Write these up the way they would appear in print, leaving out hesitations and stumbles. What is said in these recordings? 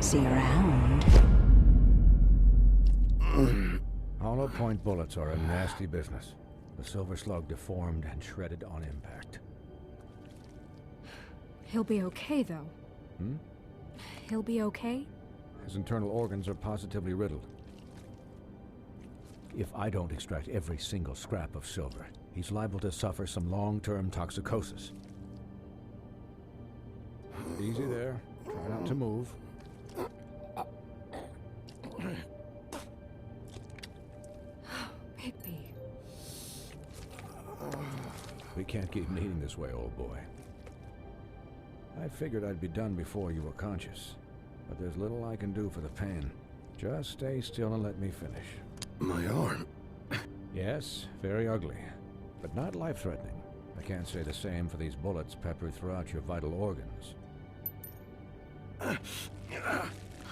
See you around. Hollow point bullets are a nasty business. The silver slug deformed and shredded on impact. He'll be okay, though. He'll be okay? His internal organs are positively riddled. If I don't extract every single scrap of silver, he's liable to suffer some long-term toxicosis. Easy there. Try not to move. Bigby. We can't keep meeting this way, old boy. I figured I'd be done before you were conscious, but there's little I can do for the pain. Just stay still and let me finish. My arm. Yes, very ugly, but not life-threatening. I can't say the same for these bullets peppered throughout your vital organs.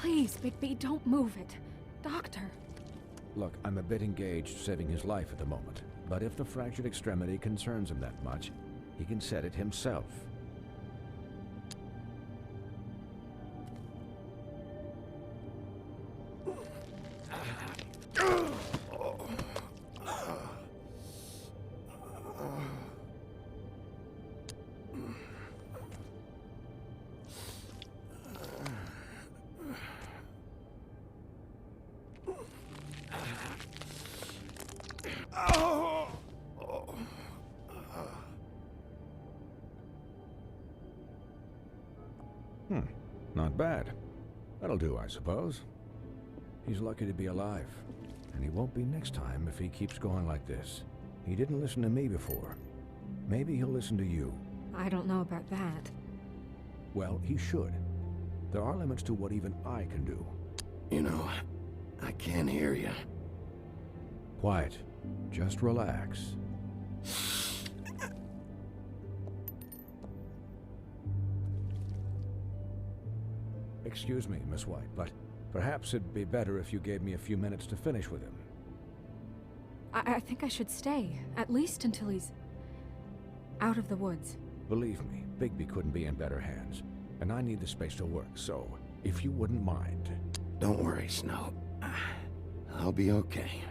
Please, Bigby, don't move it. Doctor. Look, I'm a bit engaged saving his life at the moment, but if the fractured extremity concerns him that much, he can set it himself. Not bad. That'll do, I suppose. He's lucky to be alive, and he won't be next time if he keeps going like this. He didn't listen to me before. Maybe he'll listen to you. I don't know about that. Well, he should. There are limits to what even I can do. You know, I can't hear you. Quiet. Just relax. Excuse me, Miss White, but perhaps it'd be better if you gave me a few minutes to finish with him. I think I should stay, at least until he's out of the woods. Believe me, Bigby couldn't be in better hands, and I need the space to work, so if you wouldn't mind. Don't worry, Snow. I'll be okay.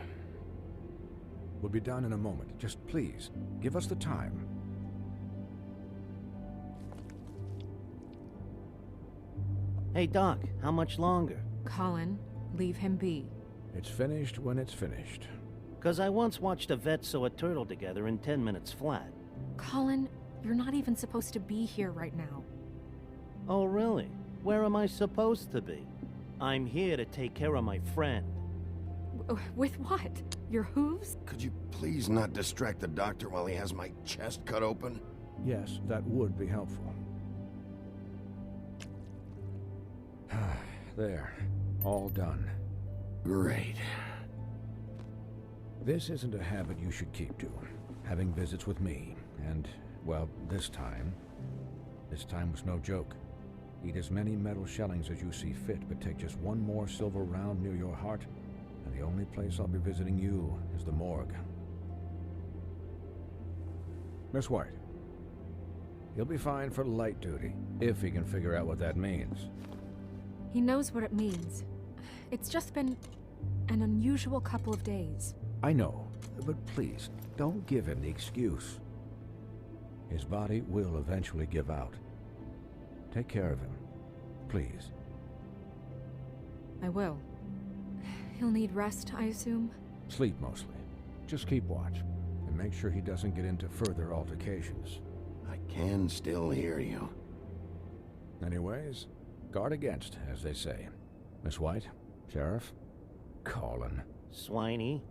We'll be done in a moment. Just please, give us the time. Hey, Doc, how much longer? Colin, leave him be. It's finished when it's finished. 'Cause I once watched a vet sew a turtle together in 10 minutes flat. Colin, you're not even supposed to be here right now. Oh, really? Where am I supposed to be? I'm here to take care of my friend. With what? Your hooves? Could you please not distract the doctor while he has my chest cut open? Yes, that would be helpful. There. All done. Great. This isn't a habit you should keep to. Having visits with me. And, well, this time was no joke. Eat as many metal shellings as you see fit, but take just one more silver round near your heart, and the only place I'll be visiting you is the morgue. Miss White. He'll be fine for light duty, if he can figure out what that means. He knows what it means. It's just been an unusual couple of days. I know, but please, don't give him the excuse. His body will eventually give out. Take care of him, please. I will. He'll need rest, I assume? Sleep mostly. Just keep watch, and make sure he doesn't get into further altercations. I can still hear you. Anyways, guard against, as they say. Miss White, Sheriff, Colin. Swiney.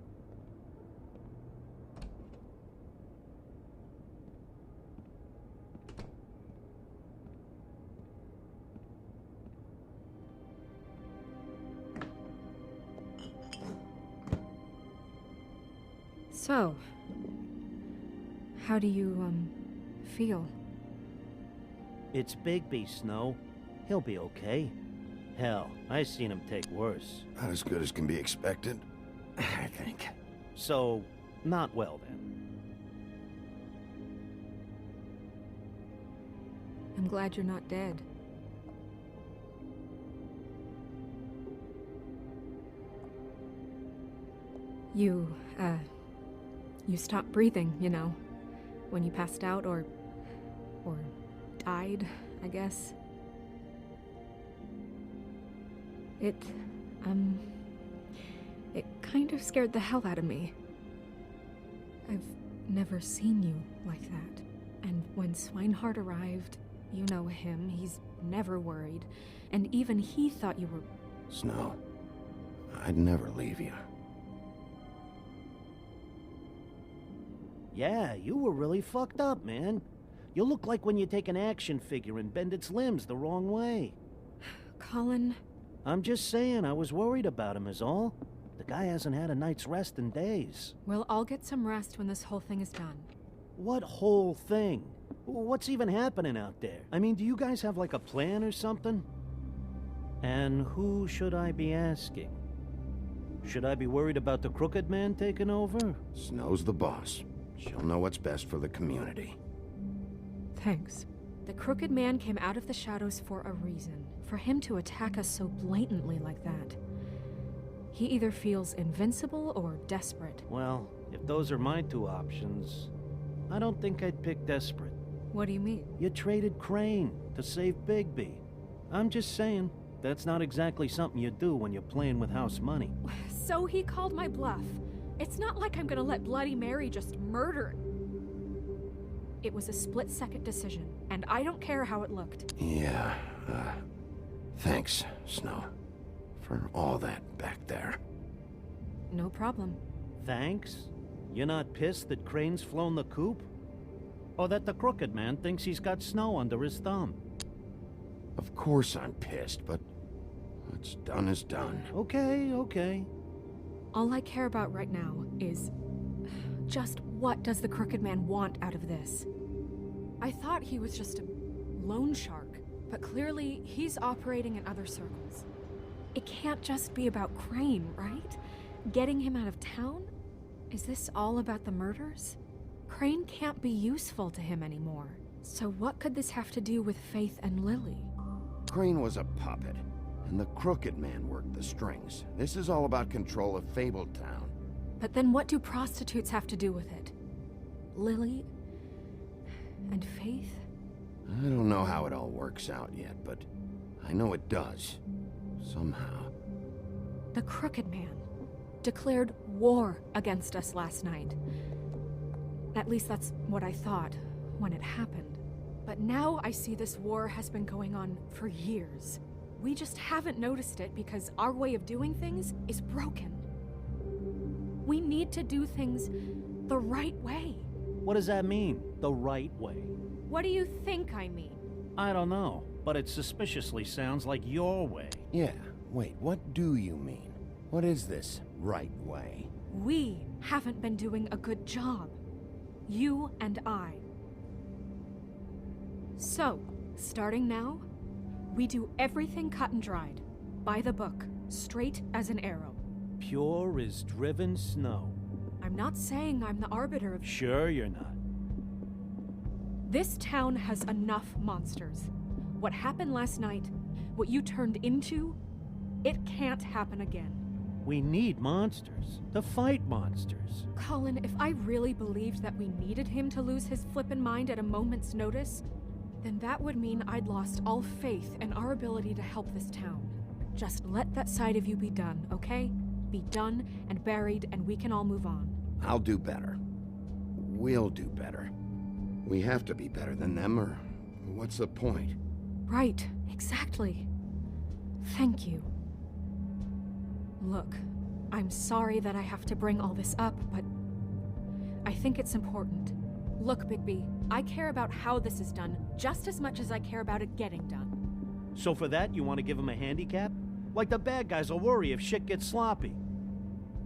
So, how do you, feel? It's Bigby, Snow. He'll be okay. Hell, I seen him take worse. Not as good as can be expected, I think. So, not well then. I'm glad you're not dead. You, you stopped breathing, you know, when you passed out or died, I guess. It kind of scared the hell out of me. I've never seen you like that. And when Swinehart arrived, you know him, he's never worried. And even he thought you were... Snow, I'd never leave you. Yeah, you were really fucked up, man. You look like when you take an action figure and bend its limbs the wrong way. Colin... I'm just saying, I was worried about him is all. The guy hasn't had a night's rest in days. Well, I'll get some rest when this whole thing is done. What whole thing? What's even happening out there? I mean, do you guys have like a plan or something? And who should I be asking? Should I be worried about the Crooked Man taking over? Snow's the boss. She'll know what's best for the community. Thanks. The Crooked Man came out of the shadows for a reason. For him to attack us so blatantly like that. He either feels invincible or desperate. Well, if those are my two options, I don't think I'd pick desperate. What do you mean? You traded Crane to save Bigby. I'm just saying, that's not exactly something you do when you're playing with house money. So he called my bluff. It's not like I'm gonna let Bloody Mary just murder. It was a split-second decision, and I don't care how it looked. Yeah, thanks, Snow, for all that back there. No problem. Thanks? You're not pissed that Crane's flown the coop? Or that the Crooked Man thinks he's got Snow under his thumb? Of course I'm pissed, but what's done is done. Okay. All I care about right now is... just what does the Crooked Man want out of this? I thought he was just a loan shark, but clearly he's operating in other circles. It can't just be about Crane, right? Getting him out of town? Is this all about the murders? Crane can't be useful to him anymore. So what could this have to do with Faith and Lily? Crane was a puppet, and the Crooked Man worked the strings. This is all about control of Fabletown. But then what do prostitutes have to do with it? Lily? And Faith? I don't know how it all works out yet, but I know it does. Somehow. The Crooked Man declared war against us last night. At least that's what I thought when it happened. But now I see this war has been going on for years. We just haven't noticed it because our way of doing things is broken. We need to do things the right way. What does that mean, the right way? What do you think I mean? I don't know, but it suspiciously sounds like your way. Yeah, wait, what do you mean? What is this right way? We haven't been doing a good job. You and I. So, starting now, we do everything cut and dried. By the book, straight as an arrow. Pure as driven snow. I'm not saying I'm the arbiter of... Sure you're not. This town has enough monsters. What happened last night, what you turned into, it can't happen again. We need monsters. To fight monsters. Colin, if I really believed that we needed him to lose his flippin' mind at a moment's notice, then that would mean I'd lost all faith in our ability to help this town. Just let that side of you be done, okay? Be done and buried, and we can all move on. I'll do better. We'll do better. We have to be better than them, or what's the point? Right, exactly. Thank you. Look, I'm sorry that I have to bring all this up, but I think it's important. Look, Bigby, I care about how this is done just as much as I care about it getting done. So for that, you want to give him a handicap? Like the bad guys will worry if shit gets sloppy.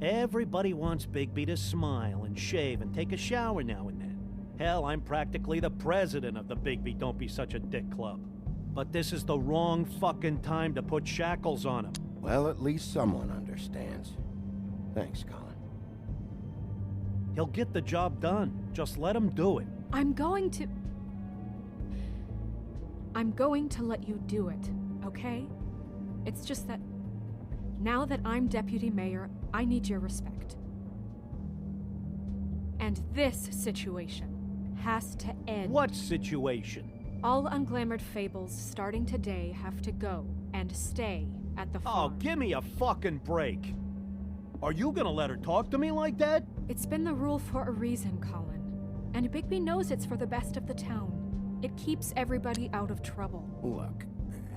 Everybody wants Bigby to smile and shave and take a shower now and then. Hell, I'm practically the president of the Bigby Don't Be Such a Dick Club. But this is the wrong fucking time to put shackles on him. Well, at least someone understands. Thanks, Colin. He'll get the job done. Just let him do it. I'm going to let you do it, okay? It's just that now that I'm deputy mayor, I need your respect. And this situation has to end. What situation? All unglamored fables starting today have to go and stay at the Oh, farm. give me a fucking break. Are you gonna let her talk to me like that? It's been the rule for a reason, Colin. And Bigby knows it's for the best of the town. It keeps everybody out of trouble. Look,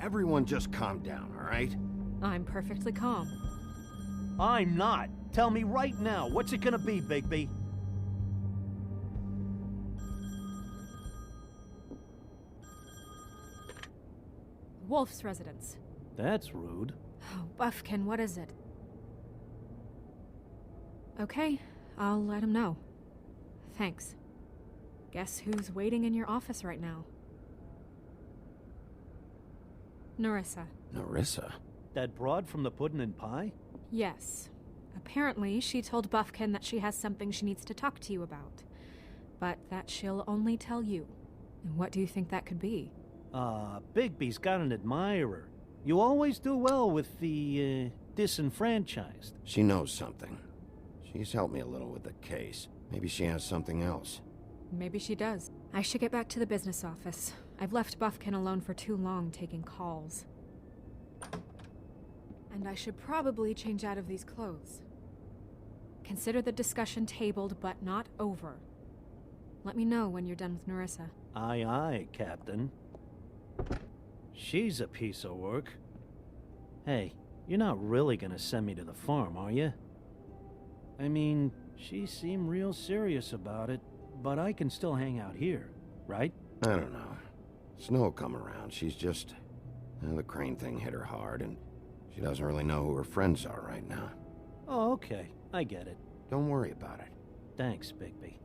everyone just calm down, all right? I'm perfectly calm. I'm not. Tell me right now, what's it gonna be, Bigby? Wolf's residence. That's rude. Oh, Buffkin, what is it? Okay, I'll let him know. Thanks. Guess who's waiting in your office right now? Nerissa. Nerissa? That broad from the puddin' and pie? Yes. Apparently, she told Buffkin that she has something she needs to talk to you about. But that she'll only tell you. And what do you think that could be? Bigby's got an admirer. You always do well with the, disenfranchised. She knows something. She's helped me a little with the case. Maybe she has something else. Maybe she does. I should get back to the business office. I've left Buffkin alone for too long taking calls. And I should probably change out of these clothes. Consider the discussion tabled, but not over. Let me know when you're done with Nerissa. Aye, aye, Captain. She's a piece of work. Hey, you're not really gonna send me to the farm, are you? I mean, she seemed real serious about it, but I can still hang out here, right? I don't know. Snow will come around. She's just... the crane thing hit her hard, and she doesn't really know who her friends are right now. Oh, okay. I get it. Don't worry about it. Thanks, Bigby.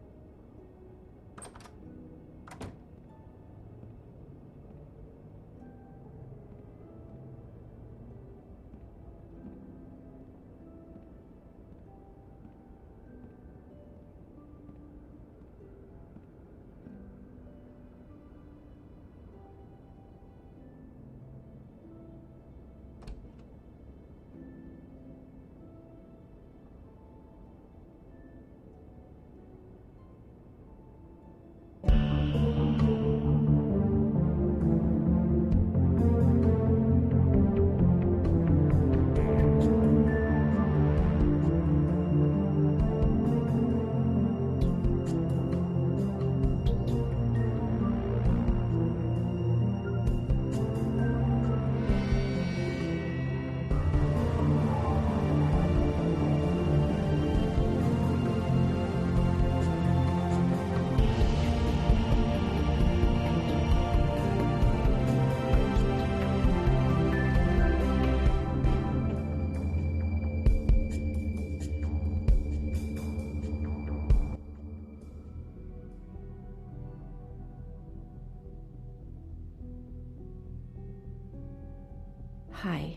Hi,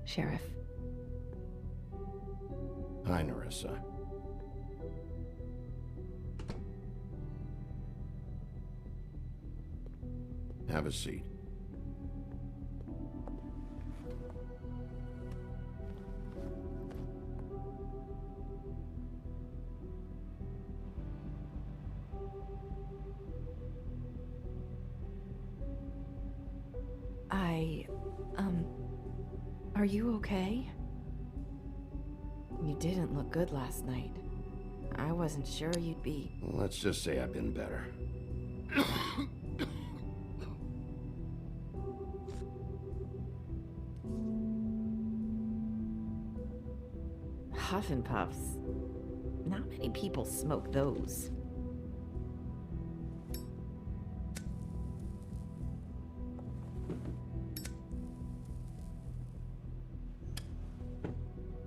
Sheriff. Hi, Nerissa. Have a seat. Are you okay? You didn't look good last night. I wasn't sure you'd be... Let's just say I've been better. Huff and Puffs. Not many people smoke those.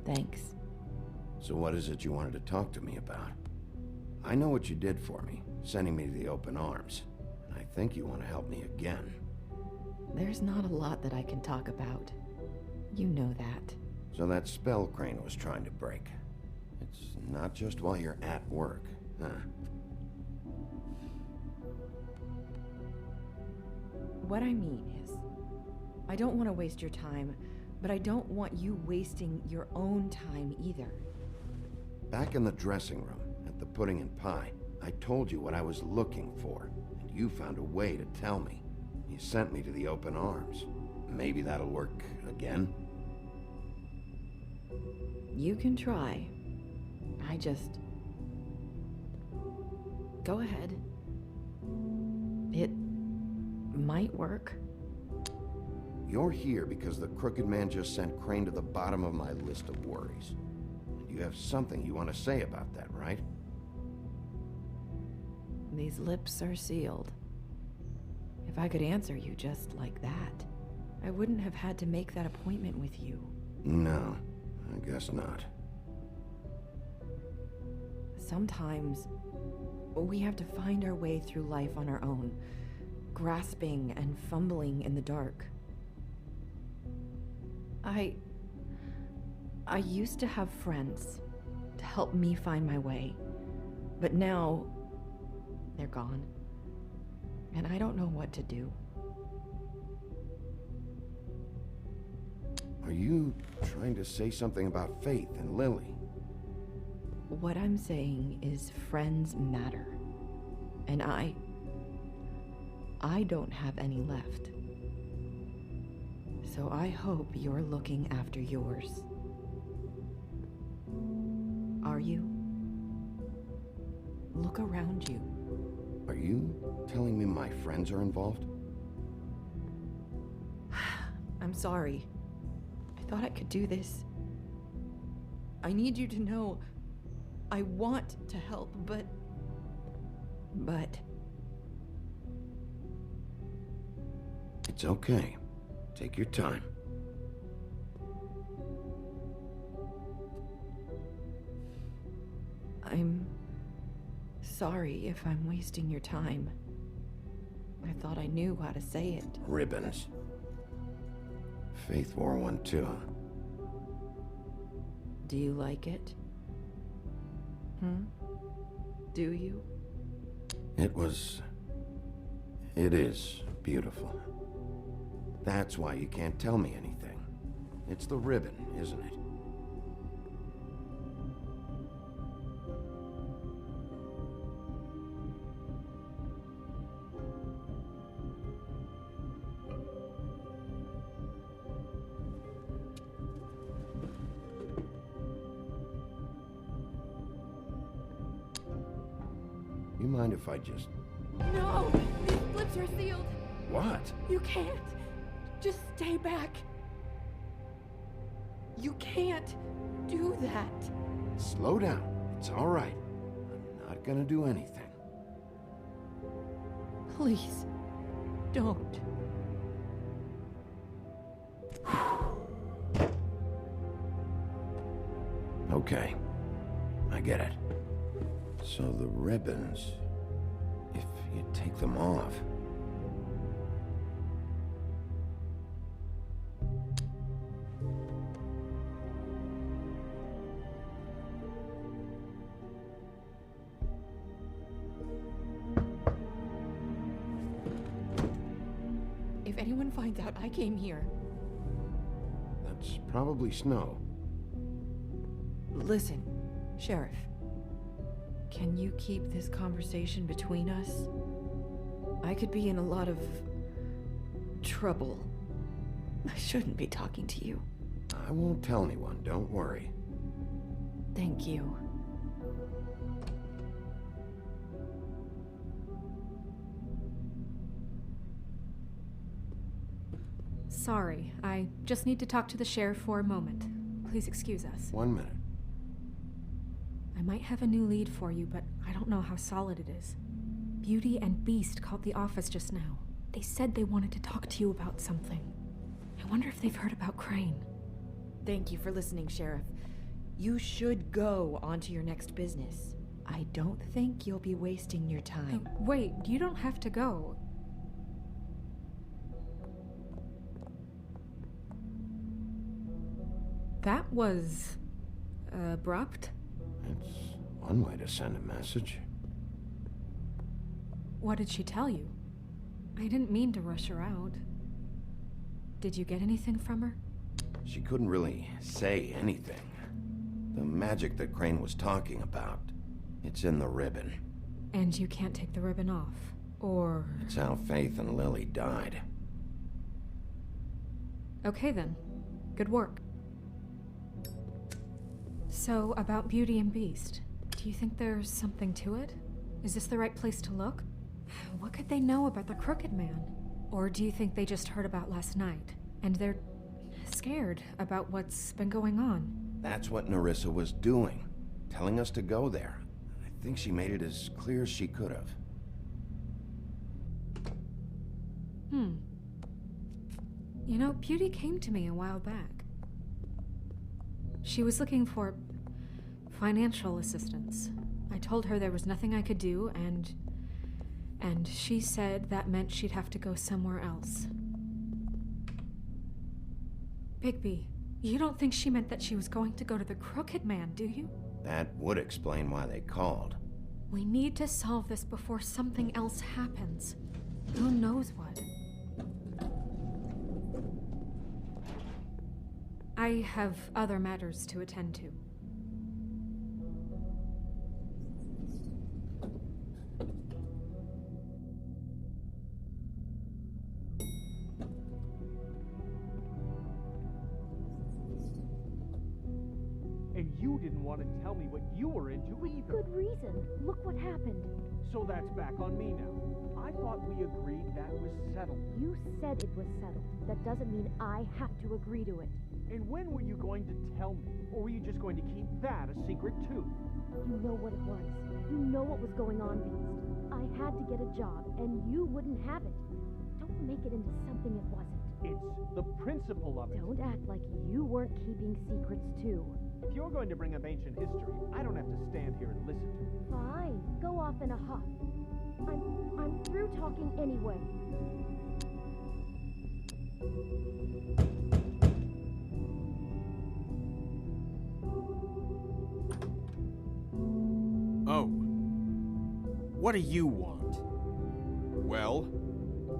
Thanks. So what is it you wanted to talk to me about? I know what you did for me, sending me to the open arms. And I think you want to help me again. There's not a lot that I can talk about. You know that. So that spell Crane was trying to break. It's not just while you're at work, huh? What I mean is, I don't want to waste your time, but I don't want you wasting your own time either. Back in the dressing room, at the pudding and pie, I told you what I was looking for, and you found a way to tell me. You sent me to the open arms. Maybe that'll work again? You can try. I just... Go ahead. It might work. You're here because the Crooked Man just sent Crane to the bottom of my list of worries. And you have something you want to say about that, right? These lips are sealed. If I could answer you just like that, I wouldn't have had to make that appointment with you. No, I guess not. Sometimes we have to find our way through life on our own, grasping and fumbling in the dark. I used to have friends to help me find my way, but now they're gone, and I don't know what to do. Are you trying to say something about Faith and Lily? What I'm saying is friends matter, and I don't have any left. So I hope you're looking after yours. Are you? Look around you. Are you telling me my friends are involved? I'm sorry. I thought I could do this. I need you to know I want to help, but... It's okay. Take your time. I'm sorry if I'm wasting your time. I thought I knew how to say it. Ribbons. Faith wore one too. Do you like it? Do you? It is beautiful. That's why you can't tell me anything. It's the ribbon, isn't it? You mind if I just... No! These lips are sealed! What? You can't! Just stay back! You can't do that! Slow down. It's all right. I'm not gonna do anything. Please, don't. Okay. I get it. So the ribbons, if you take them off... If anyone finds out I came here... That's probably snow. Listen, Sheriff. Can you keep this conversation between us? I could be in a lot of... trouble. I shouldn't be talking to you. I won't tell anyone, don't worry. Thank you. Sorry, I just need to talk to the sheriff for a moment. Please excuse us. 1 minute. I might have a new lead for you, but I don't know how solid it is. Beauty and Beast called the office just now. They said they wanted to talk to you about something. I wonder if they've heard about Crane. Thank you for listening, Sheriff. You should go on to your next business. I don't think you'll be wasting your time. Wait, you don't have to go. That was... abrupt? It's one way to send a message. What did she tell you? I didn't mean to rush her out. Did you get anything from her? She couldn't really say anything. The magic that Crane was talking about, it's in the ribbon. And you can't take the ribbon off. Or... It's how Faith and Lily died. Okay then. Good work. So, about Beauty and Beast, do you think there's something to it? Is this the right place to look? What could they know about the Crooked Man? Or do you think they just heard about last night, and they're scared about what's been going on? That's what Nerissa was doing, telling us to go there. I think she made it as clear as she could have. You know, Beauty came to me a while back. She was looking for financial assistance. I told her there was nothing I could do, and she said that meant she'd have to go somewhere else. Bigby, you don't think she meant that she was going to go to the Crooked Man, do you? That would explain why they called. We need to solve this before something else happens. Who knows what? I have other matters to attend to. And you didn't want to tell me what you were into either. Good reason. Look what happened. So that's back on me now. I thought we agreed that was settled. You said it was settled. That doesn't mean I have to agree to it. And when were you going to tell me? Or were you just going to keep that a secret too? You know what it was. You know what was going on, Beast. I had to get a job, and you wouldn't have it. Don't make it into something it wasn't. It's the principle of it. Don't act like you weren't keeping secrets too. If you're going to bring up ancient history, I don't have to stand here and listen to it. Fine. Go off in a huff. I'm through talking anyway. Oh. What do you want? Well,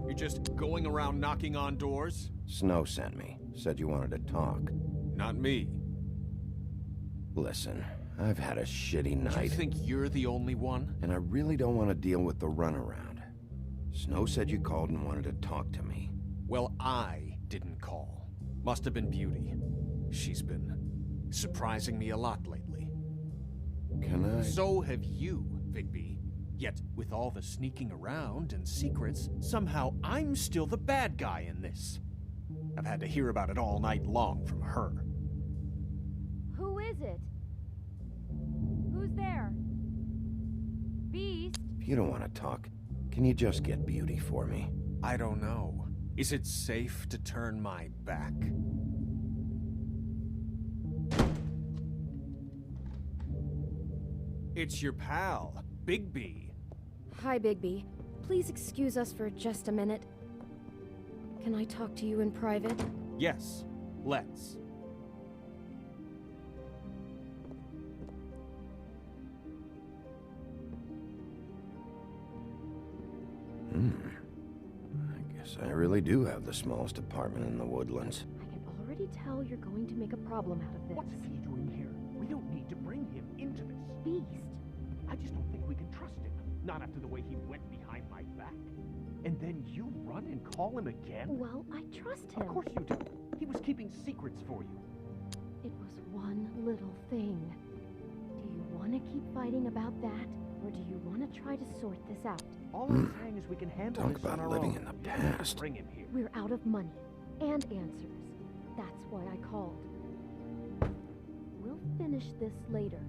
you're just going around knocking on doors? Snow sent me. Said you wanted to talk. Not me. Listen, I've had a shitty Do you night. think you're the only one? And I really don't want to deal with the runaround. Snow said you called and wanted to talk to me. Well, I didn't call. Must have been Beauty. She's been surprising me a lot lately. Can I? So have you, Bigby. Yet, with all the sneaking around and secrets, somehow I'm still the bad guy in this. I've had to hear about it all night long from her. Who is it? Who's there? Beast? If you don't want to talk, can you just get Beauty for me? I don't know. Is it safe to turn my back? It's your pal, Bigby. Hi, Bigby. Please excuse us for just a minute. Can I talk to you in private? Yes, let's. I guess I really do have the smallest apartment in the Woodlands. I can already tell you're going to make a problem out of this. What's he doing here? We don't need to bring him into this. Beast? I just don't think we can trust him. Not after the way he went behind my back. And then you run and call him again? Well, I trust him. Of course you do. He was keeping secrets for you. It was one little thing. Do you want to keep fighting about that? Or do you want to try to sort this out? All I'm saying is we can handle Talk this on about our living own. in the You don't have to past. Bring him here. We're out of money and answers. That's why I called. We'll finish this later,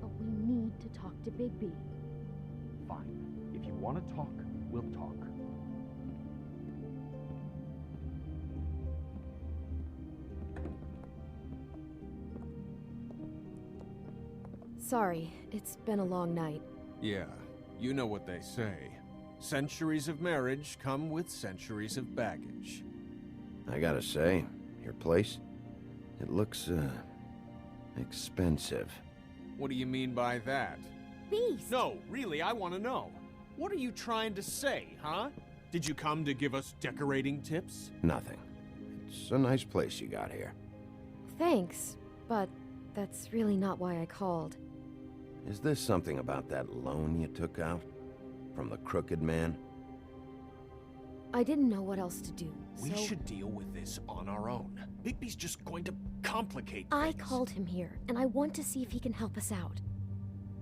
but we need to talk to Bigby. Fine. If you want to talk, we'll talk. Sorry, it's been a long night. Yeah, you know what they say. Centuries of marriage come with centuries of baggage. I gotta say, your place, it looks, expensive. What do you mean by that? Beast! No, really, I want to know. What are you trying to say, huh? Did you come to give us decorating tips? Nothing. It's a nice place you got here. Thanks, but that's really not why I called. Is this something about that loan you took out? from the Crooked Man? I didn't know what else to do, We so should deal with this on our own. Bigby's just going to complicate I things. called him here, and I want to see if he can help us out.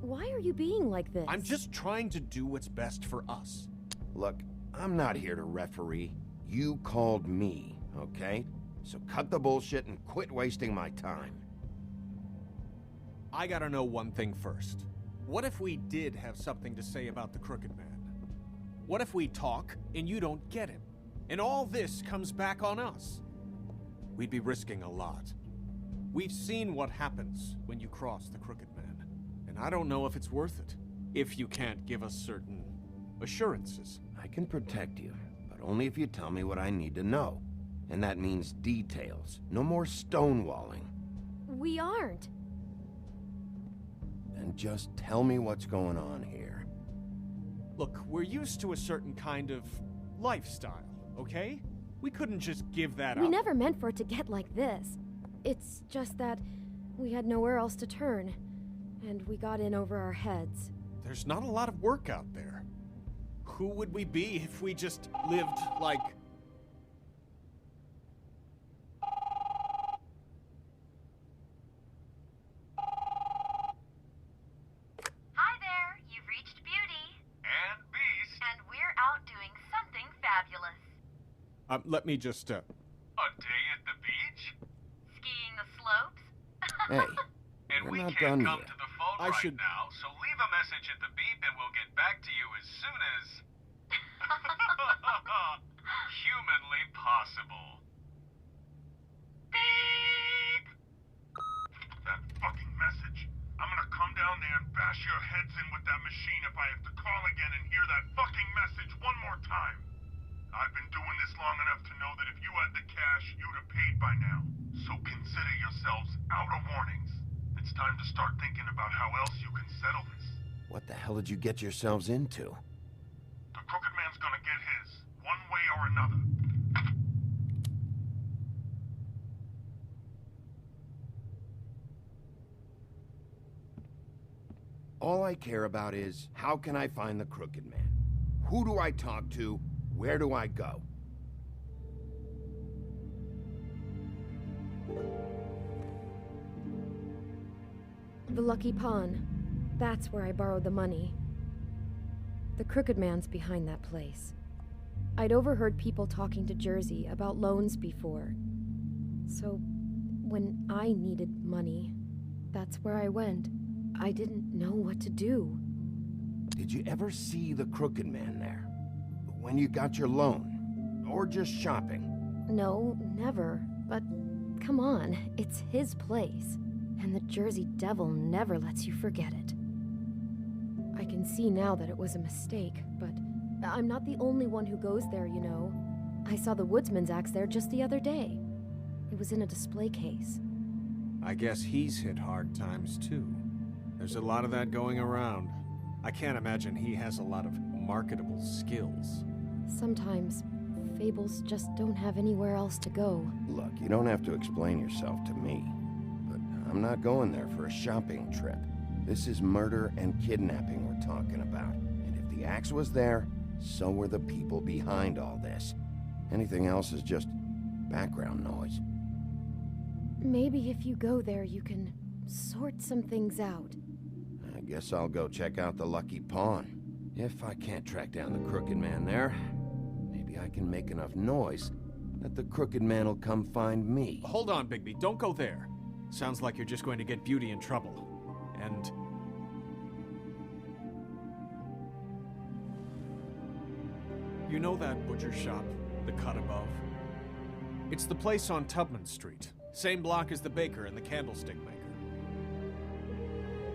Why are you being like this? I'm just trying to do what's best for us. Look, I'm not here to referee. You called me, okay? So cut the bullshit and quit wasting my time. I gotta know one thing first. What if we did have something to say about the Crooked Man? What if we talk and you don't get him? And all this comes back on us? We'd be risking a lot. We've seen what happens when you cross the Crooked Man, and I don't know if it's worth it, if you can't give us certain assurances. I can protect you, but only if you tell me what I need to know. And that means details. No more stonewalling. We aren't. Then just tell me what's going on here. Look, we're used to a certain kind of lifestyle, okay? We couldn't just give that up. We never meant for it to get like this. It's just that we had nowhere else to turn, and we got in over our heads. There's not a lot of work out there. Who would we be if we just lived like... Hi there, you've reached Beauty. And Beast. And we're out doing something fabulous. let me just, A day at the beach? Skiing the slopes. Hey, And we're we not can't done come yet. to the phone I right should- now, so leave a message at the beep and we'll get back to you as soon as... humanly possible. Beep! That fucking message. I'm gonna come down there and bash your heads in with that machine if I have to call again and hear that fucking message one more time. I've been doing this long enough to know that if you had the cash, you'd have paid by now. So consider yourselves out of warnings. It's time to start thinking about how else you can settle this. What the hell did you get yourselves into? The Crooked Man's gonna get his, one way or another. All I care about is, how can I find the Crooked Man? Who do I talk to? Where do I go? The Lucky Pawn. That's where I borrowed the money. The Crooked Man's behind that place. I'd overheard people talking to Jersey about loans before. So, when I needed money, that's where I went. I didn't know what to do. Did you ever see the Crooked Man there? When you got your loan? Or just shopping? No, never. But come on, it's his place. And the Jersey Devil never lets you forget it. I can see now that it was a mistake, but I'm not the only one who goes there, you know. I saw the Woodsman's axe there just the other day. It was in a display case. I guess he's hit hard times too. There's a lot of that going around. I can't imagine he has a lot of marketable skills. Sometimes, fables just don't have anywhere else to go. Look, you don't have to explain yourself to me. But I'm not going there for a shopping trip. This is murder and kidnapping we're talking about. And if the axe was there, so were the people behind all this. Anything else is just background noise. Maybe if you go there, you can sort some things out. I guess I'll go check out the Lucky Pawn. If I can't track down the Crooked Man there, maybe I can make enough noise that the Crooked Man will come find me. Hold on, Bigby, don't go there. Sounds like you're just going to get Beauty in trouble. And... you know that butcher shop, the cut above? It's the place on Tubman Street. Same block as the baker and the candlestick maker.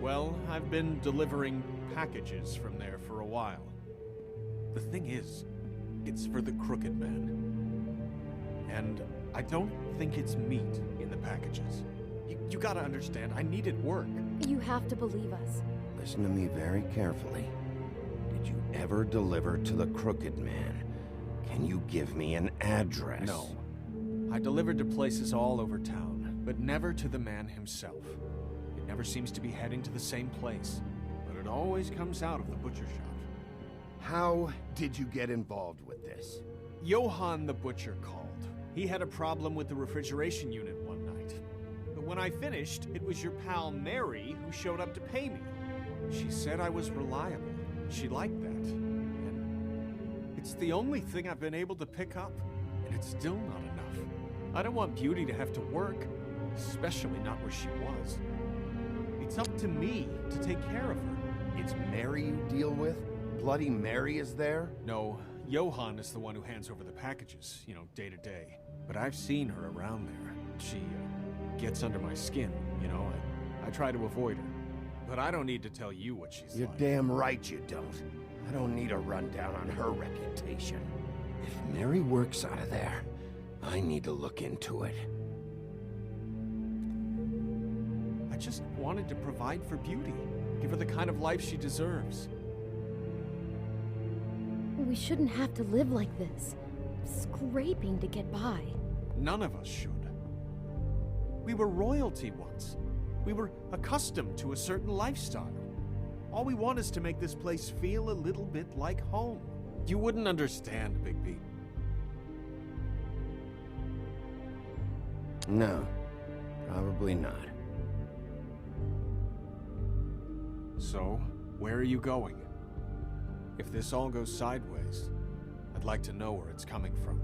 Well, I've been delivering packages from there for a while. The thing is, it's for the Crooked Man. And I don't think it's meat in the packages. You gotta understand, I needed work. You have to believe us. Listen to me very carefully. Did you ever deliver to the Crooked Man? Can you give me an address? No. I delivered to places all over town, but never to the man himself. It never seems to be heading to the same place, but it always comes out of the butcher shop. How did you get involved with this? Johann the Butcher called. He had a problem with the refrigeration unit one night. But when I finished, it was your pal Mary who showed up to pay me. She said I was reliable. She liked that. And it's the only thing I've been able to pick up. And it's still not enough. I don't want Beauty to have to work, especially not where she was. It's up to me to take care of her. It's Mary you deal with? Bloody Mary is there? No, Johann is the one who hands over the packages, day to day. But I've seen her around there. She gets under my skin, I try to avoid her. But I don't need to tell you what she's You're like. damn right you don't. I don't need a rundown on her reputation. If Mary works out of there, I need to look into it. I just wanted to provide for Beauty. Give her the kind of life she deserves. We shouldn't have to live like this, scraping to get by. None of us should. We were royalty once. We were accustomed to a certain lifestyle. All we want is to make this place feel a little bit like home. You wouldn't understand, Bigby. No, probably not. So, where are you going? If this all goes sideways, I'd like to know where it's coming from.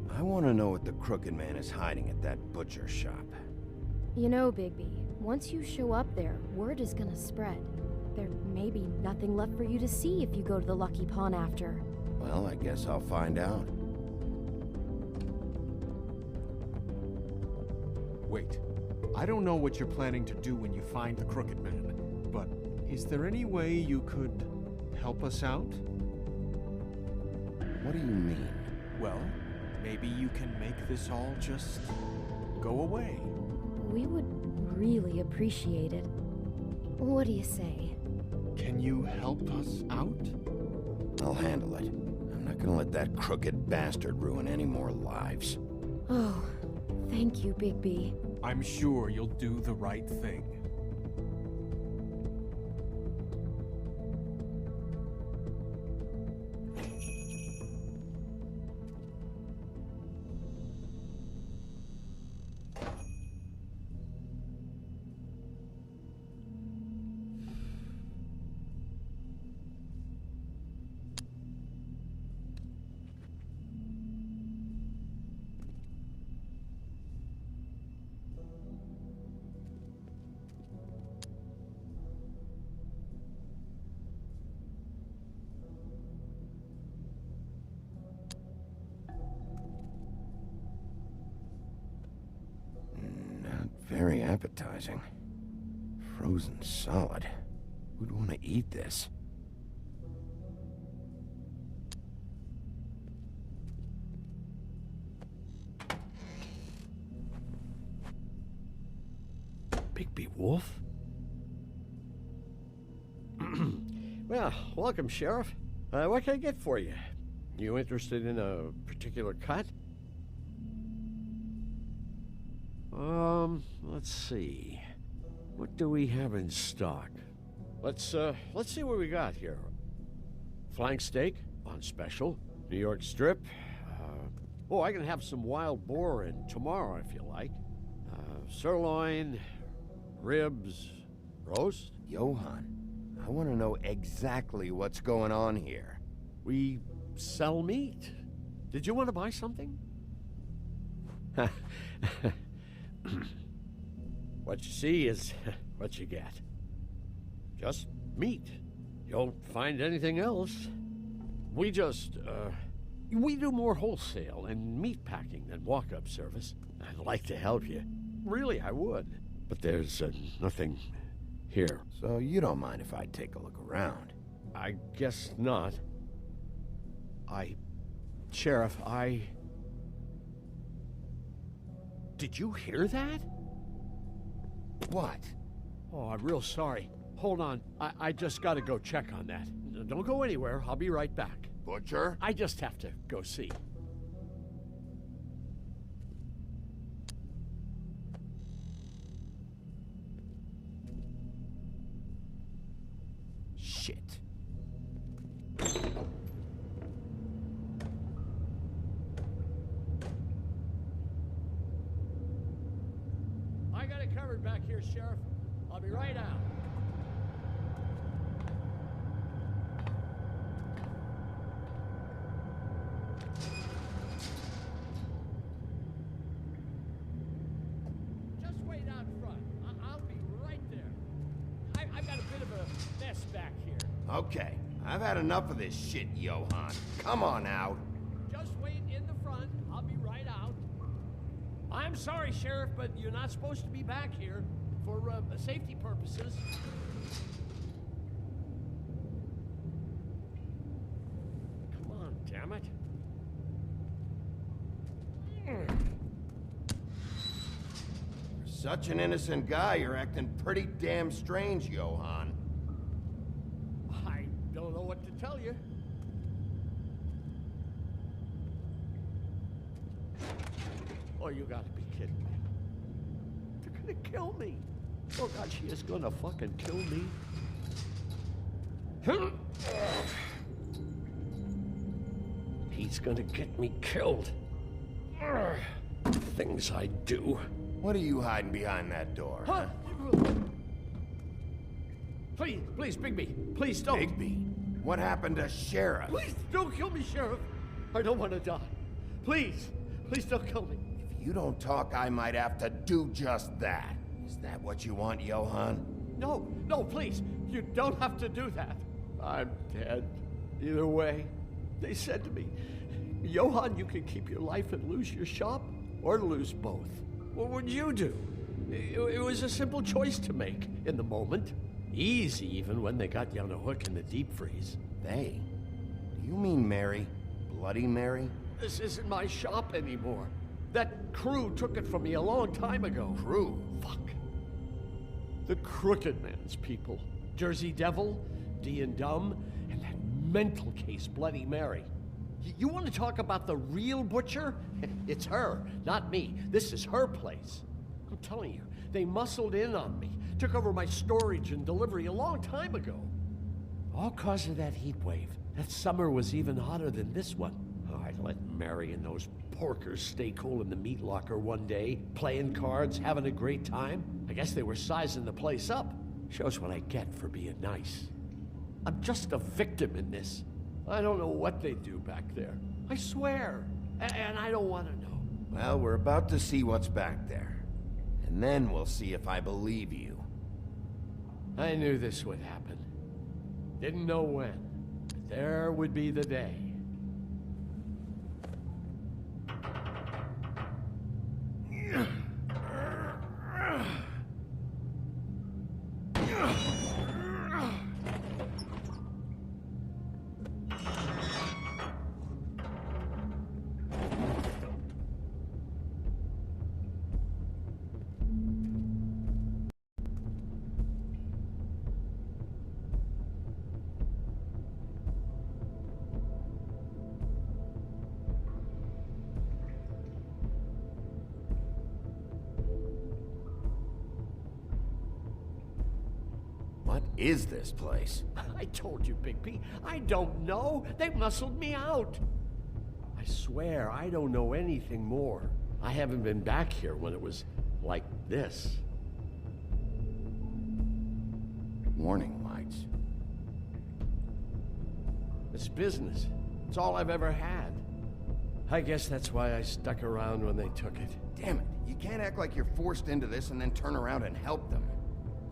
I want to know what the Crooked Man is hiding at that butcher shop. You know, Bigby, once you show up there, word is gonna spread. There may be nothing left for you to see if you go to the Lucky Pawn after. Well, I guess I'll find out. Wait, I don't know what you're planning to do when you find the Crooked Man, but is there any way you could help us out? What do you mean? Well, maybe you can make this all just go away. We would really appreciate it. What do you say? Can you help us out? I'll handle it. I'm not gonna let that crooked bastard ruin any more lives. Oh, thank you, Bigby. I'm sure you'll do the right thing. Very appetizing. Frozen solid. Who'd want to eat this? Bigby Wolf? Well, welcome, Sheriff. What can I get for you? You interested in a particular cut? Let's see. What do we have in stock? Let's see what we got here. Flank steak on special. New York strip. I can have some wild boar in tomorrow if you like. Sirloin, ribs, roast. Johann, I want to know exactly what's going on here. We sell meat. Did you want to buy something? What you see is what you get. Just meat. You won't find anything else. We do more wholesale and meat packing than walk-up service. I'd like to help you. Really, I would. But there's nothing here. So you don't mind if I take a look around? I guess not. Sheriff, Did you hear that? What? Oh, I'm real sorry. Hold on. I just gotta go check on that. Don't go anywhere. I'll be right back. Butcher? I just have to go see. Shit. I got it covered back here, Sheriff. I'll be right out. Just wait out front. I'll be right there. I've got a bit of a mess back here. Okay, I've had enough of this shit, Johann. Come on out. Just wait in the front. I'll be right out. I'm sorry, Sheriff, but you're not supposed to be back here for safety purposes. Come on, damn it. For such an innocent guy, you're acting pretty damn strange, Johann. I don't know what to tell you. Oh, you gotta be kidding me. They're gonna kill me. Oh, God, she is gonna fucking kill me. He's gonna get me killed. Things I do. What are you hiding behind that door? Huh? Please, Bigby, please don't. Bigby? What happened to Sheriff? Please don't kill me, Sheriff. I don't want to die. Please don't kill me. If you don't talk, I might have to do just that. Is that what you want, Johann? No, please. You don't have to do that. I'm dead. Either way. They said to me, Johann, you can keep your life and lose your shop, or lose both. What would you do? It was a simple choice to make in the moment. Easy, even when they got you on a hook in the deep freeze. They? Do you mean Mary? Bloody Mary? This isn't my shop anymore. That crew took it from me a long time ago. Crew? Fuck. The Crooked Man's people. Jersey Devil, D and Dumb, and that mental case, Bloody Mary. You want to talk about the real butcher? It's her, not me. This is her place. I'm telling you, they muscled in on me, took over my storage and delivery a long time ago. All cause of that heat wave. That summer was even hotter than this one. Oh, I let Mary and those porkers stay cool in the meat locker one day, playing cards, having a great time. I guess they were sizing the place up. Shows what I get for being nice. I'm just a victim in this. I don't know what they do back there. I swear. And I don't want to know. Well, we're about to see what's back there. And then we'll see if I believe you. I knew this would happen. Didn't know when. But there would be the day. What is this place? I told you, Bigby. I don't know. They muscled me out. I swear, I don't know anything more. I haven't been back here when it was like this. Warning lights. It's business. It's all I've ever had. I guess that's why I stuck around when they took it. Damn it, you can't act like you're forced into this and then turn around and help them.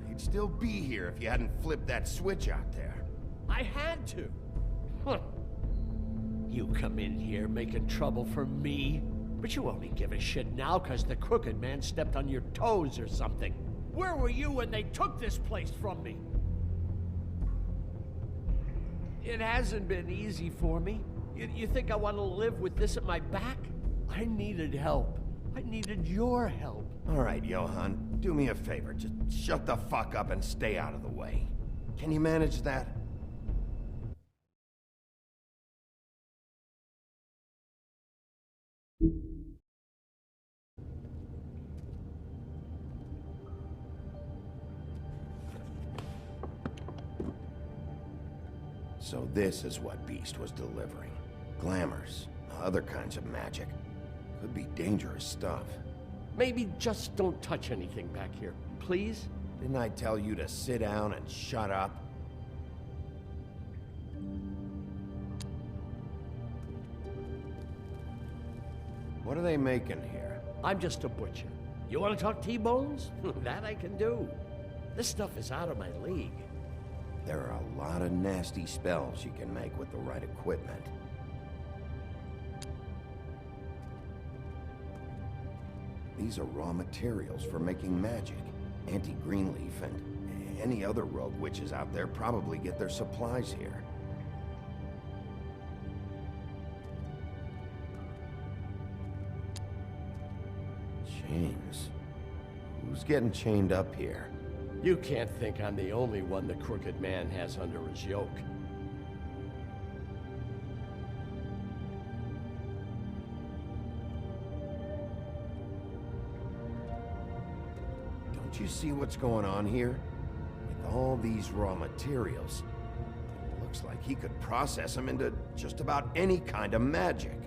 You'd still be here if you hadn't flipped that switch out there. I had to. Huh. You come in here making trouble for me, but you only give a shit now because the Crooked Man stepped on your toes or something. Where were you when they took this place from me? It hasn't been easy for me. You think I want to live with this at my back? I needed help. I needed your help. All right, Johann, do me a favor. Just shut the fuck up and stay out of the way. Can you manage that? So this is what Beast was delivering. Glamours, other kinds of magic. Could be dangerous stuff. Maybe just don't touch anything back here, please? Didn't I tell you to sit down and shut up? What are they making here? I'm just a butcher. You want to talk T-bones? That I can do. This stuff is out of my league. There are a lot of nasty spells you can make with the right equipment. These are raw materials for making magic. Auntie Greenleaf and any other rogue witches out there probably get their supplies here. Chains. Who's getting chained up here? You can't think I'm the only one the Crooked Man has under his yoke. Don't you see what's going on here? With all these raw materials, it looks like he could process them into just about any kind of magic.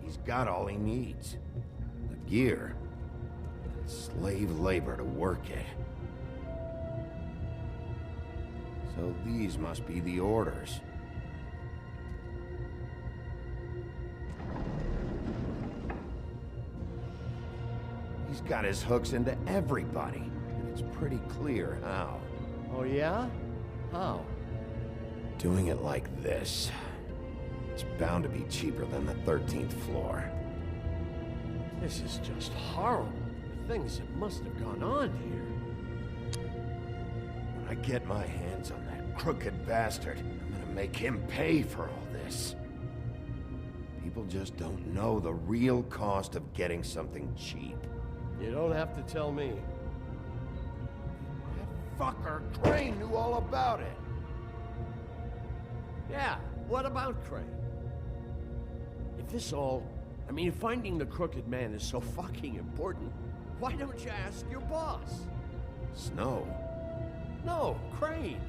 He's got all he needs. The gear, and slave labor to work it. So these must be the orders. He's got his hooks into everybody, and it's pretty clear how. Oh yeah? How? Doing it like this. It's bound to be cheaper than the 13th floor. This is just horrible. The things that must have gone on here. When I get my hands on that crooked bastard, I'm gonna make him pay for all this. People just don't know the real cost of getting something cheap. You don't have to tell me. That fucker Crane knew all about it. Yeah, what about Crane? If this all... I mean, if finding the Crooked Man is so fucking important, why don't you ask your boss? Snow? No, Crane.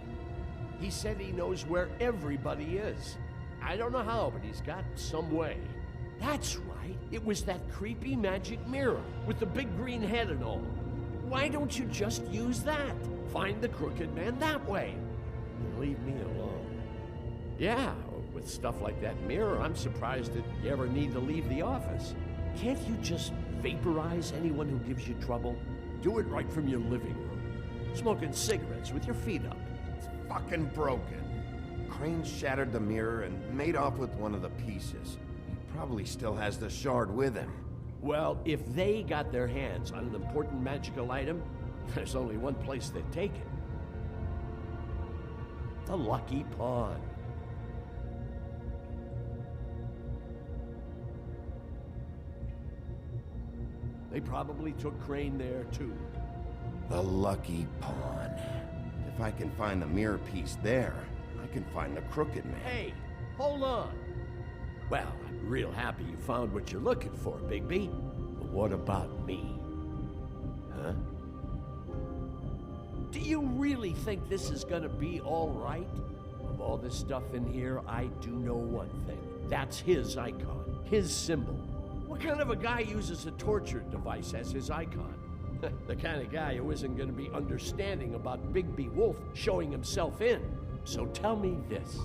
He said he knows where everybody is. I don't know how, but he's got some way. That's right. It was that creepy magic mirror with the big green head and all. Why don't you just use that? Find the Crooked Man that way. And leave me alone. Yeah, with stuff like that mirror, I'm surprised that you ever need to leave the office. Can't you just vaporize anyone who gives you trouble? Do it right from your living room. Smoking cigarettes with your feet up. It's fucking broken. Crane shattered the mirror and made off with one of the pieces. He probably still has the shard with him. Well, if they got their hands on an important magical item, there's only one place they'd take it. The Lucky Pawn. They probably took Crane there, too. The Lucky Pawn. If I can find the mirror piece there, I can find the Crooked Man. Hey, hold on. Well, I'm real happy you found what you're looking for, Bigby. But what about me? Huh? Do you really think this is gonna be all right? Of all this stuff in here, I do know one thing. That's his icon, his symbol. What kind of a guy uses a torture device as his icon? The kind of guy who isn't gonna be understanding about Bigby Wolf showing himself in. So tell me this,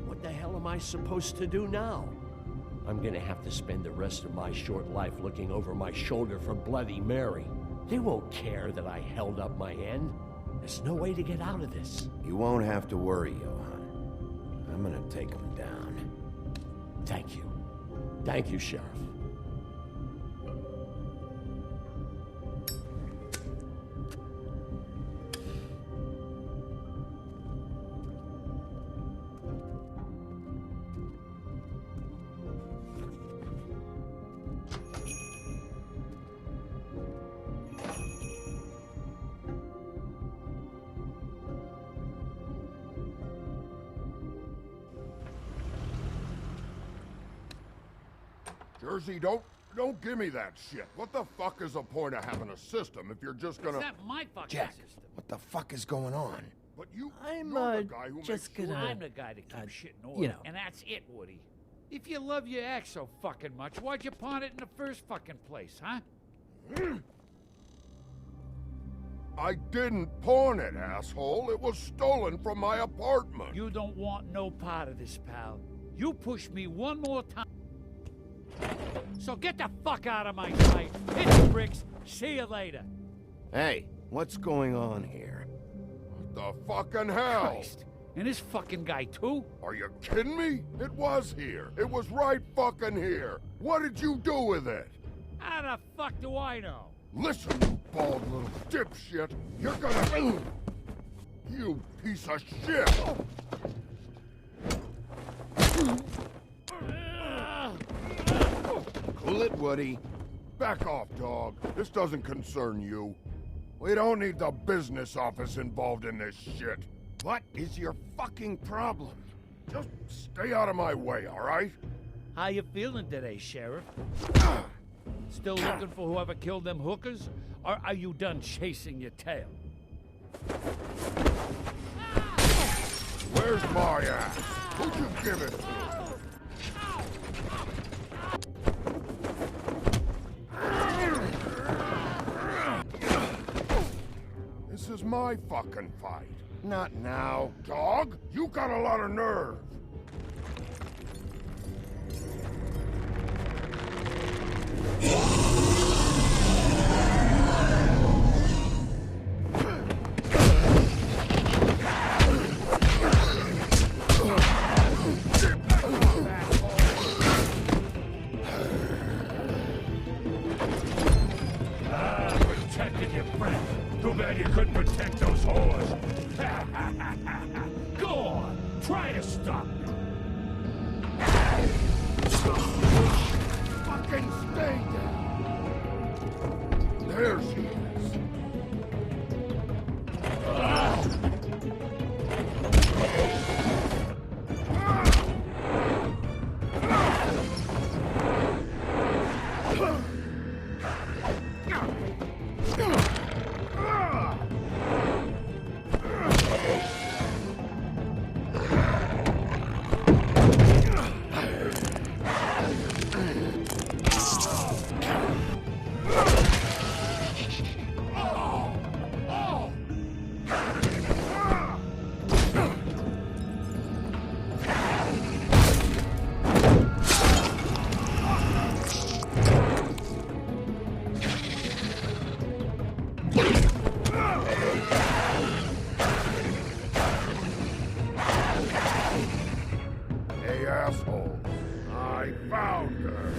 what the hell am I supposed to do now? I'm gonna have to spend the rest of my short life looking over my shoulder for Bloody Mary. They won't care that I held up my end. There's no way to get out of this. You won't have to worry, Johan. I'm gonna take him down. Thank you. Thank you, Sheriff. Jersey, don't give me that shit. What the fuck is the point of having a system if you're just gonna... Is that my fucking Jack, system? what the fuck is going on? But you're I'm the guy who just makes gonna... I'm the guy that keeps shit in order, you know. and that's it, Woody. If you love your ex so fucking much, why'd you pawn it in the first fucking place, huh? I didn't pawn it, asshole. It was stolen from my apartment. You don't want no part of this, pal. You push me one more time. So get the fuck out of my sight. Hit the bricks. See you later. Hey, what's going on here? What the fucking hell? Christ. And this fucking guy, too? Are you kidding me? It was here. It was right fucking here. What did you do with it? How the fuck do I know? Listen, you bald little dipshit. You're gonna... You piece of shit. Cool it, Woody. Back off, dog. This doesn't concern you. We don't need the business office involved in this shit. What is your fucking problem? Just stay out of my way, all right? How you feeling today, Sheriff? Still looking for whoever killed them hookers? Or are you done chasing your tail? Where's my ass? Who'd you give it to? This is my fucking fight. Not now. Dog, you got a lot of nerve. Protected your friend. Too bad you couldn't protect those whores. Go on, try to stop me. Fucking stay down. There she is. Hey, asshole. I found her.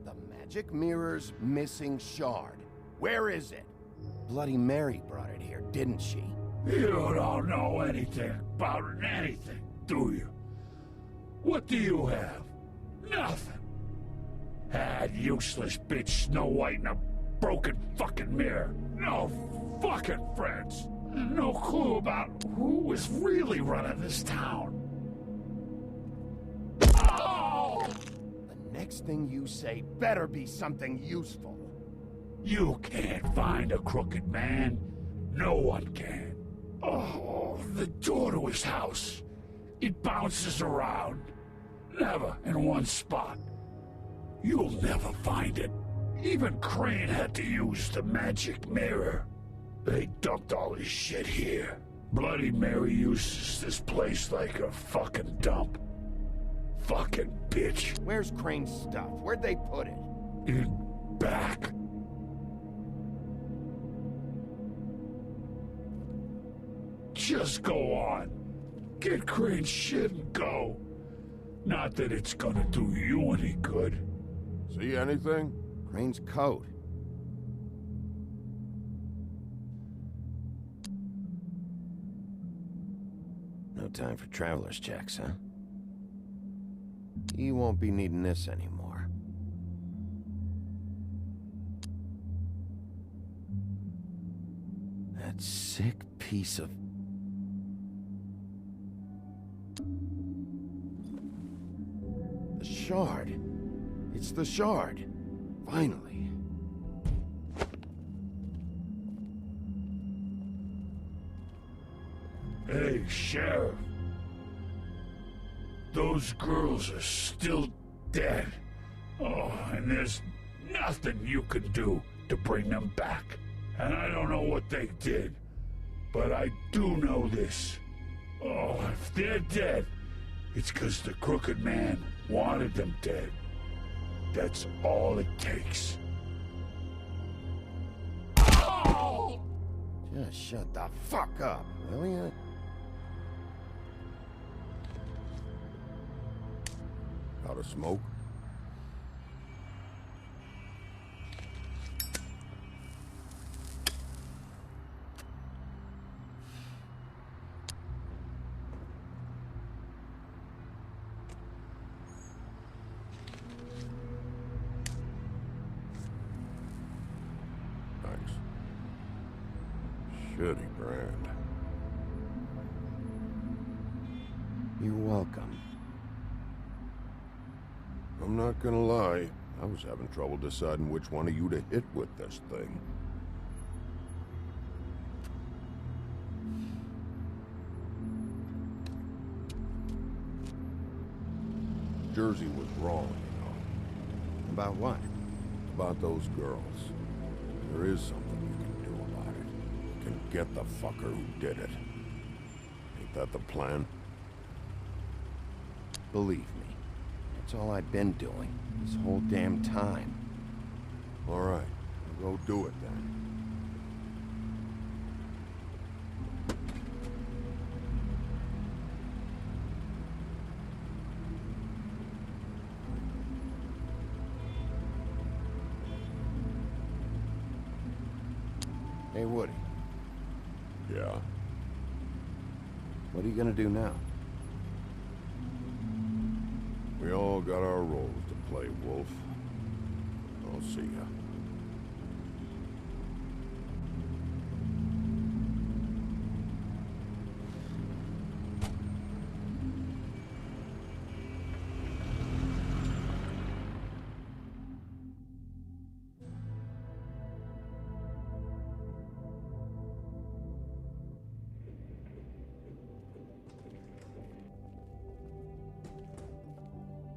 The magic mirror's missing shard. Where is it? Bloody Mary brought it here, didn't she? You don't know anything about anything, do you? What do you have? Nothing. That useless bitch Snow White in a broken fucking mirror. No fucking friends. No clue about who is really running this town. Oh! The next thing you say better be something useful. You can't find a crooked man. No one can. Oh, the door to his house. It bounces around. Never in one spot. You'll never find it. Even Crane had to use the magic mirror. They dumped all his shit here. Bloody Mary uses this place like a fucking dump. Fucking bitch. Where's Crane's stuff? Where'd they put it? In back. Just go on. Get Crane's shit and go. Not that it's gonna do you any good. See anything? Crane's coat. No time for traveler's checks, huh? You won't be needing this anymore. That sick piece of... The shard. It's the shard. Finally. Hey, Sheriff. Those girls are still dead. Oh, and there's nothing you can do to bring them back. And I don't know what they did, but I do know this. Oh, if they're dead, it's 'cause the Crooked Man wanted them dead. That's all it takes. Oh! Just shut the fuck up, will ya? Out of smoke? Thanks. Shitty brand. You're welcome. I'm not gonna lie, I was having trouble deciding which one of you to hit with this thing. Jersey was wrong, you know. About what? About those girls. There is something you can do about it. You can get the fucker who did it. Ain't that the plan? Believe me. That's all I've been doing, this whole damn time. All right, I'll go do it then. Hey, Woody. Yeah? What are you gonna do now? We all got our roles to play, Wolf. I'll see ya.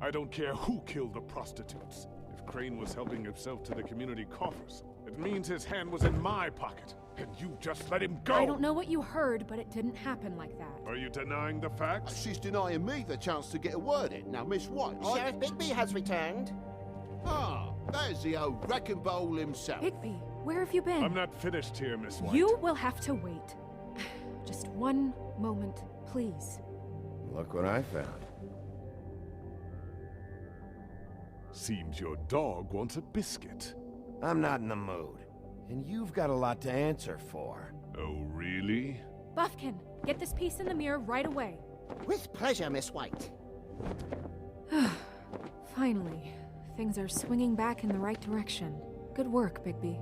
I don't care who killed the prostitutes. If Crane was helping himself to the community coffers, it means his hand was in my pocket, and you just let him go! I don't know what you heard, but it didn't happen like that. Are you denying the facts? She's denying me the chance to get a word in. Now, Miss White, Sheriff Bigby has returned. Ah, there's the old wrecking bowl himself. Bigby, where have you been? I'm not finished here, Miss White. You will have to wait. Just one moment, please. Look what I found. Seems your dog wants a biscuit. I'm not in the mood. And you've got a lot to answer for. Oh, really? Buffkin, get this piece in the mirror right away. With pleasure, Miss White. Finally, things are swinging back in the right direction. Good work, Bigby.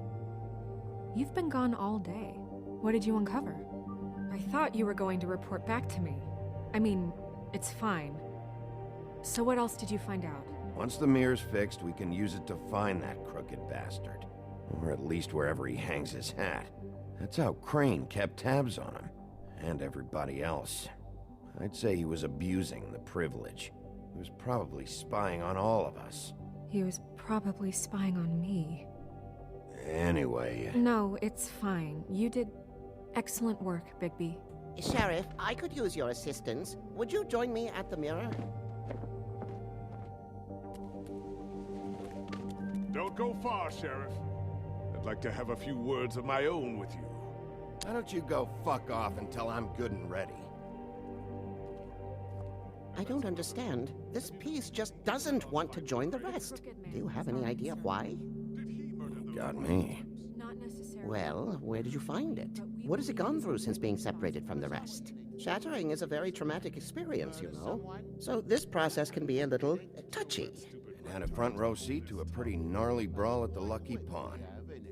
You've been gone all day. What did you uncover? I thought you were going to report back to me. I mean, it's fine. So what else did you find out? Once the mirror's fixed, we can use it to find that crooked bastard. Or at least wherever he hangs his hat. That's how Crane kept tabs on him. And everybody else. I'd say he was abusing the privilege. He was probably spying on all of us. He was probably spying on me. Anyway... No, it's fine. You did excellent work, Bigby. Sheriff, I could use your assistance. Would you join me at the mirror? Don't go far, Sheriff. I'd like to have a few words of my own with you. Why don't you go fuck off until I'm good and ready? I don't understand. This piece just doesn't want to join the rest. Do you have any idea why? Got me. Not necessarily. Well, where did you find it? What has it gone through since being separated from the rest? Shattering is a very traumatic experience, you know. So this process can be a little touchy. It had a front row seat to a pretty gnarly brawl at the Lucky Pond.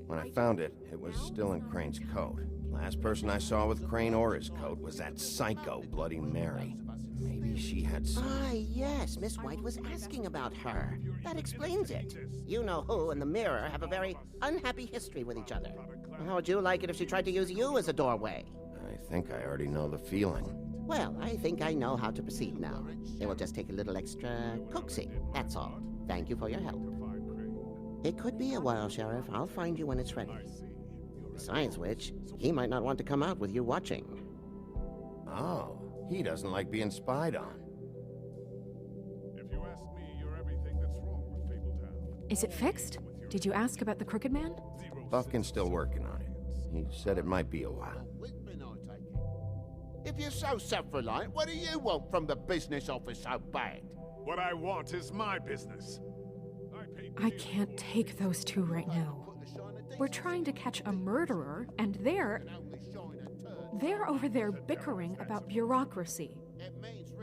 When I found it, it was still in Crane's coat. Last person I saw with Crane or his coat was that psycho Bloody Mary. Maybe she had some... Ah, yes, Miss White was asking about her. That explains it. You know who and the mirror have a very unhappy history with each other. How would you like it if she tried to use you as a doorway? I think I already know the feeling. Well, I think I know how to proceed now. It will just take a little extra coaxing, that's all. Thank you for your help. It could be a while, Sheriff. I'll find you when it's ready. Besides which, he might not want to come out with you watching. Oh, he doesn't like being spied on. If you ask me, you're everything that's wrong with Fabletown. Is it fixed? Did you ask about the Crooked Man? Buffkin's still working on it. He said it might be a while. If you're so self-reliant, what do you want from the business office so bad? What I want is my business. I can't take those two right now. We're trying to catch a murderer, and they're over there bickering about bureaucracy.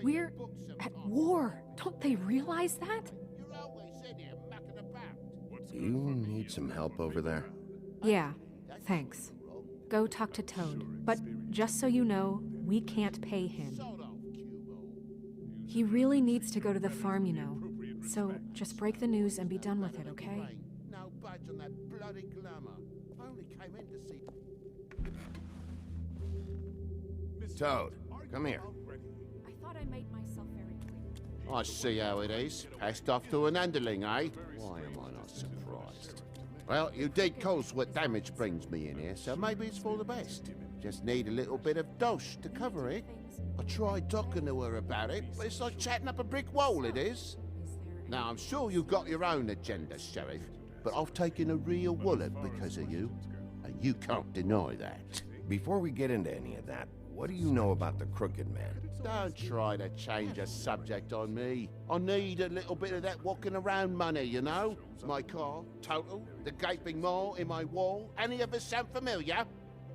We're at war. Don't they realize that? Do you need some help over there? Yeah, thanks. Go talk to Toad. But just so you know, we can't pay him. He really needs to go to the farm, you know. So just break the news and be done with it, okay? No budge on that bloody glamour. Only came in to see... Toad, come here. I thought I made myself very clear. I see how it is. Passed off to an underling, eh? Why am I not surprised? Well, you did cause what damage brings me in here, so maybe it's for the best. Just need a little bit of dosh to cover it. I tried talking to her about it, but it's like chatting up a brick wall, it is. Now, I'm sure you've got your own agenda, Sheriff, but I've taken a real wallet because of you, and you can't deny that. Before we get into any of that, what do you know about the Crooked Man? Don't try to change a subject on me. I need a little bit of that walking around money, you know? My car, total, the gaping maw in my wall. Any of us sound familiar?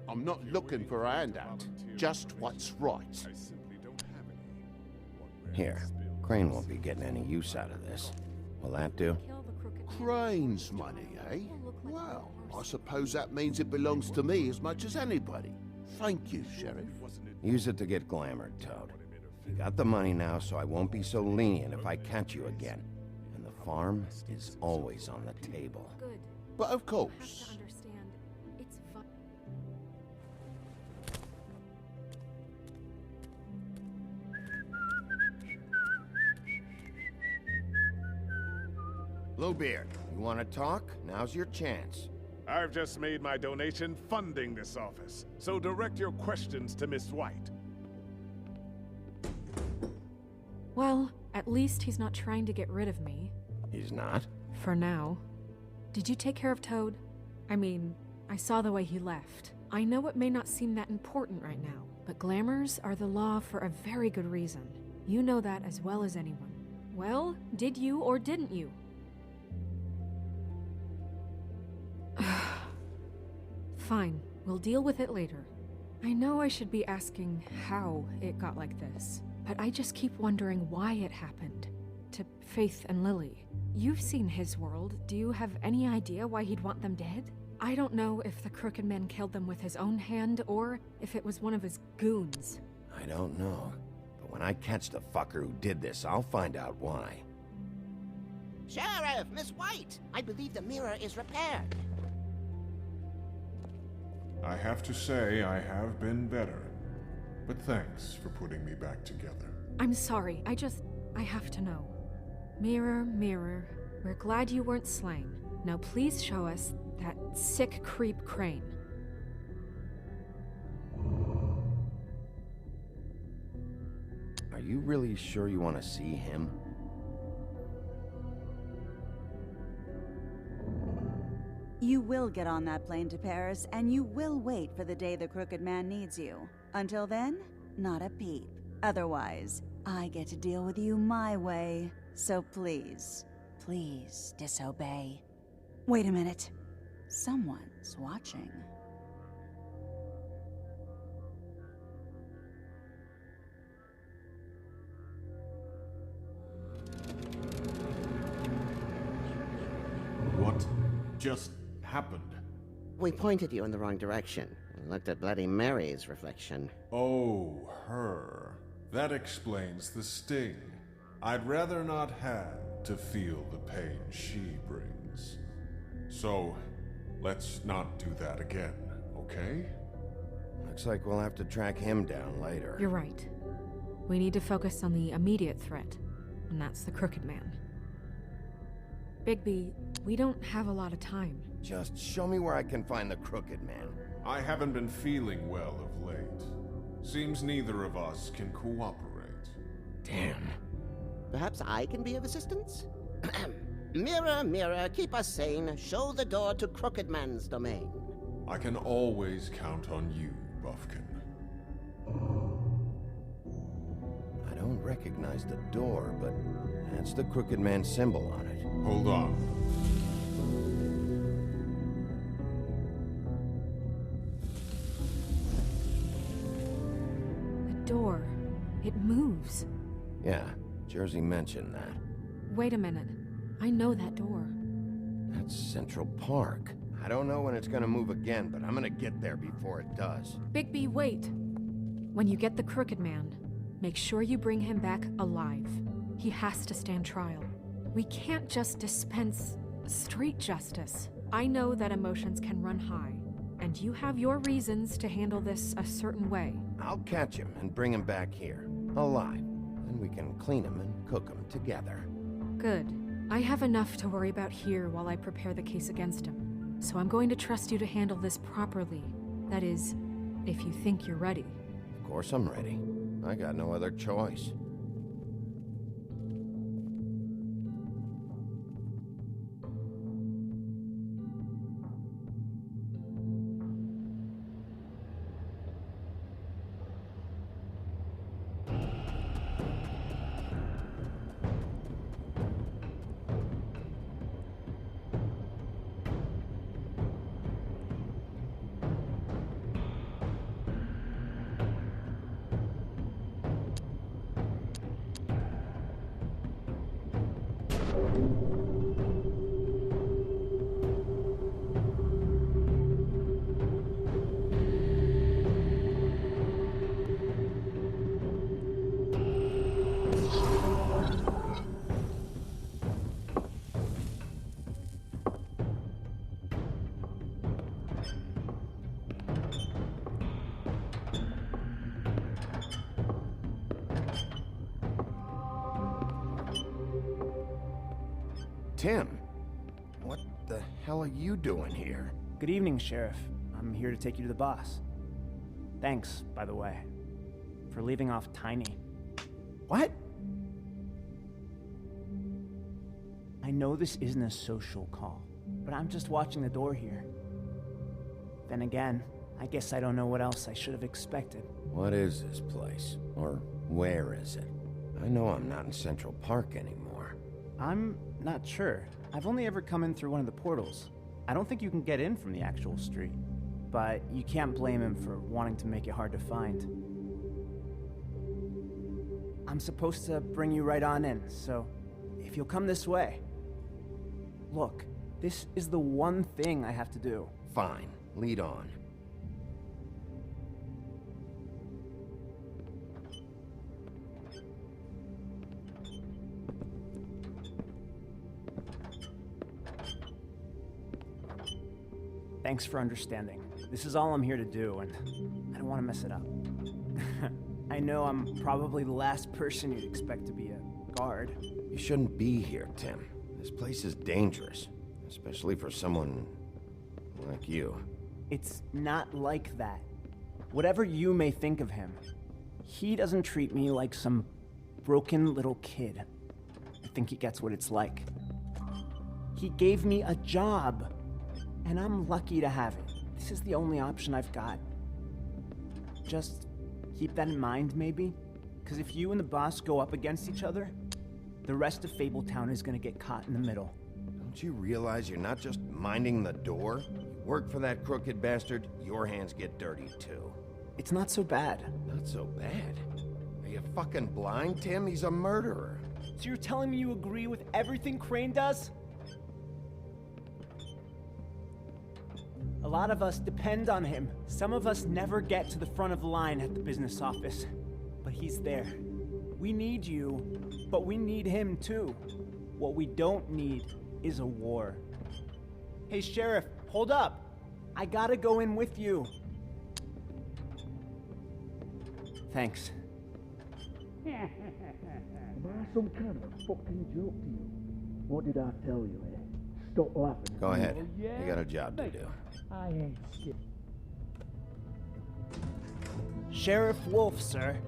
I'm not looking for a handout, just what's right. Here, Crane won't be getting any use out of this. Will that do? Crane's money, eh? Well, I suppose that means it belongs to me as much as anybody. Thank you, Sheriff. Use it to get glamored, Toad. You got the money now, so I won't be so lenient if I catch you again. And the farm is always on the table. Good. But of course. I have to understand. It's fun. Bluebeard, you want to talk? Now's your chance. I've just made my donation funding this office, so direct your questions to Miss White. Well, at least he's not trying to get rid of me. He's not? For now. Did you take care of Toad? I mean, I saw the way he left. I know it may not seem that important right now, but glamours are the law for a very good reason. You know that as well as anyone. Well, did you or didn't you? Fine, we'll deal with it later. I know I should be asking how it got like this, but I just keep wondering why it happened. To Faith and Lily. You've seen his world. Do you have any idea why he'd want them dead? I don't know if the Crooked Man killed them with his own hand or if it was one of his goons. I don't know. But when I catch the fucker who did this, I'll find out why. Sheriff, Miss White! I believe the mirror is repaired. I have to say I have been better. But thanks for putting me back together. I'm sorry, I have to know. Mirror, mirror, we're glad you weren't slain. Now please show us that sick creep Crane. Are you really sure you want to see him? You will get on that plane to Paris, and you will wait for the day the Crooked Man needs you. Until then, not a peep. Otherwise, I get to deal with you my way, so please, please disobey. Wait a minute. Someone's watching. What just happened? We pointed you in the wrong direction and looked at Bloody Mary's reflection. Oh, her. That explains the sting. I'd rather not have to feel the pain she brings. So, let's not do that again, okay? Looks like we'll have to track him down later. You're right. We need to focus on the immediate threat, and that's the Crooked Man. Bigby, we don't have a lot of time. Just show me where I can find the Crooked Man. I haven't been feeling well of late. Seems neither of us can cooperate. Damn. Perhaps I can be of assistance? Mirror, mirror, keep us sane. Show the door to Crooked Man's domain. I can always count on you, Buffkin. I don't recognize the door, but that's the Crooked Man symbol on it. Hold on. The door. It moves. Yeah, Jersey mentioned that. Wait a minute. I know that door. That's Central Park. I don't know when it's gonna move again, but I'm gonna get there before it does. Bigby, wait. When you get the Crooked Man, make sure you bring him back alive. He has to stand trial. We can't just dispense street justice. I know that emotions can run high, and you have your reasons to handle this a certain way. I'll catch him and bring him back here, alive. Then we can clean him and cook him together. Good. I have enough to worry about here while I prepare the case against him. So I'm going to trust you to handle this properly. That is, if you think you're ready. Of course I'm ready. I got no other choice. Tim, what the hell are you doing here? Good evening, Sheriff. I'm here to take you to the boss. Thanks, by the way, for leaving off Tiny. What? I know this isn't a social call, but I'm just watching the door here. Then again, I guess I don't know what else I should have expected. What is this place? Or where is it? I know I'm not in Central Park anymore. I'm not sure. I've only ever come in through one of the portals. I don't think you can get in from the actual street. But you can't blame him for wanting to make it hard to find. I'm supposed to bring you right on in, so if you'll come this way. Look, this is the one thing I have to do. Fine, lead on. Thanks for understanding. This is all I'm here to do, and I don't want to mess it up. I know I'm probably the last person you'd expect to be a guard. You shouldn't be here, Tim. This place is dangerous, especially for someone like you. It's not like that. Whatever you may think of him, he doesn't treat me like some broken little kid. I think he gets what it's like. He gave me a job, and I'm lucky to have it. This is the only option I've got. Just keep that in mind, maybe? Because if you and the boss go up against each other, the rest of Fabletown is gonna get caught in the middle. Don't you realize you're not just minding the door? You work for that crooked bastard, your hands get dirty too. It's not so bad. Not so bad? Are you fucking blind, Tim? He's a murderer. So you're telling me you agree with everything Crane does? A lot of us depend on him. Some of us never get to the front of the line at the business office. But he's there. We need you, but we need him too. What we don't need is a war. Hey, Sheriff, hold up. I gotta go in with you. Thanks. Am I some kind of a fucking joke to you? What did I tell you, eh? Stop laughing. Go ahead. Oh, yeah? You got a job to do. I ain't scared. Sheriff Wolf, sir.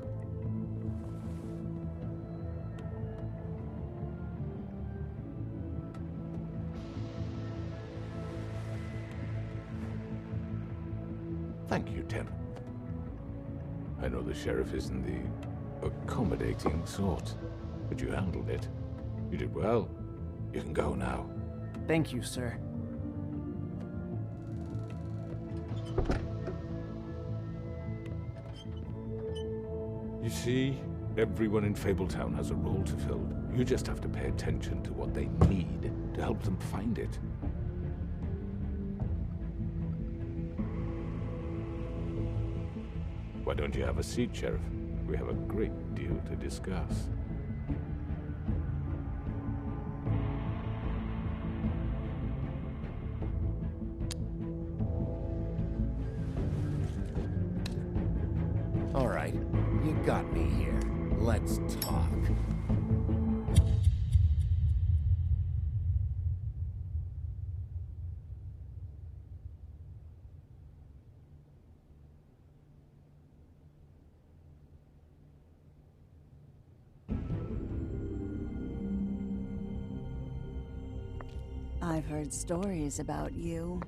Thank you, Tim. I know the sheriff isn't the accommodating sort, but you handled it. You did well. You can go now. Thank you, sir. You see, everyone in Fabletown has a role to fill. You just have to pay attention to what they need to help them find it. Why don't you have a seat, Sheriff? We have a great deal to discuss. All right, you got me here. Let's talk. I've heard stories about you.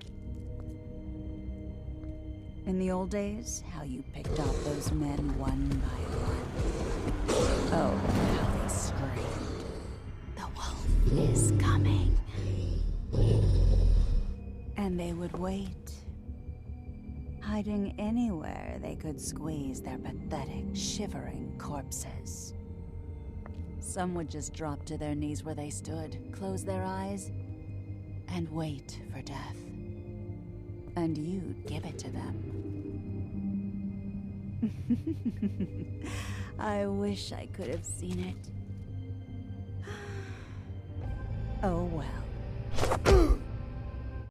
In the old days, how you picked off those men one by one. Oh, how they screamed. The wolf is coming. And they would wait, hiding anywhere they could squeeze their pathetic, shivering corpses. Some would just drop to their knees where they stood, close their eyes, and wait for death. And you'd give it to them. I wish I could have seen it. Oh well.